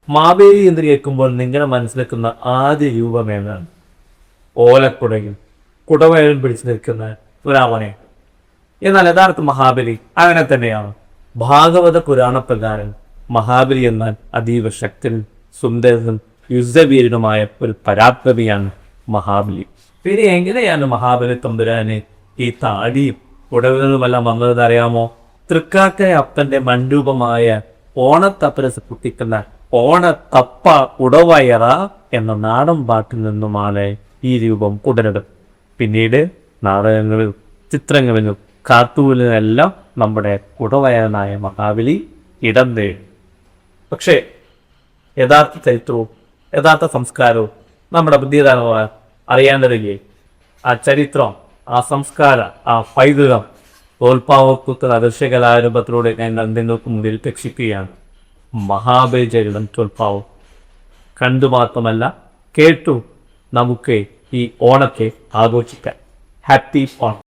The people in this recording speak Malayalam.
മാവേലി എന്ന് കേൾക്കുമ്പോൾ നിങ്ങളുടെ മനസ്സിലെക്കുന്ന ആദ്യ രൂപം ഏതാണ്? ഓലക്കുടയും കുടവയലും പിടിച്ചു നിൽക്കുന്ന ഒരാളനെ. എന്നാൽ യഥാർത്ഥ മഹാബലി അങ്ങനെ തന്നെയാണ്. ഭാഗവത പുരാണപ്രകാരം മഹാബലി എന്നാൽ അതീവ ശക്തനും സുന്ദരനും യുദ്ധവീരനുമായ ഒരു പരാക്രമിയാണ് മഹാബലി. പിന്നെ എങ്ങനെയാണ് മഹാബലി തമ്പുരാന് ഈ താടിയും കുടവുകളുമെല്ലാം വന്നത് അറിയാമോ? തൃക്കാക്കര അപ്പന്റെ മൺരൂപമായ ഓണത്തപ്പരസ് പൊട്ടിക്കുന്ന ഓണത്തപ്പ ഉടവയറ എന്ന നാടൻ പാട്ടിൽ നിന്നുമാണ് ഈ രൂപം ഉടനത്. പിന്നീട് നാടകങ്ങളിലും ചിത്രങ്ങളിലും കാർട്ടൂണിലെല്ലാം നമ്മുടെ കുടവയറനായ മഹാബലി ഇടം നേടി. പക്ഷേ യഥാർത്ഥ ചരിത്രവും യഥാർത്ഥ സംസ്കാരവും നമ്മുടെ ബുദ്ധിതാരമായ അറിയേണ്ടതില്ലേ? ആ ചരിത്രം, ആ സംസ്കാരം, ആ പൈതൃകം തോൽപ്പാവക്കൂത്ത് ദൃശ്യകലാരൂപത്തിലൂടെ ഞങ്ങൾ നിങ്ങൾക്ക് മുമ്പിൽ രക്ഷിക്കുകയാണ്. മഹാബലി ചരിതം തോൽപ്പാവും കണ്ടു മാത്രമല്ല കേട്ടു നമുക്ക് ഈ ഓണത്തെ ആഘോഷിക്കാം. ഹാപ്പി ഓണം.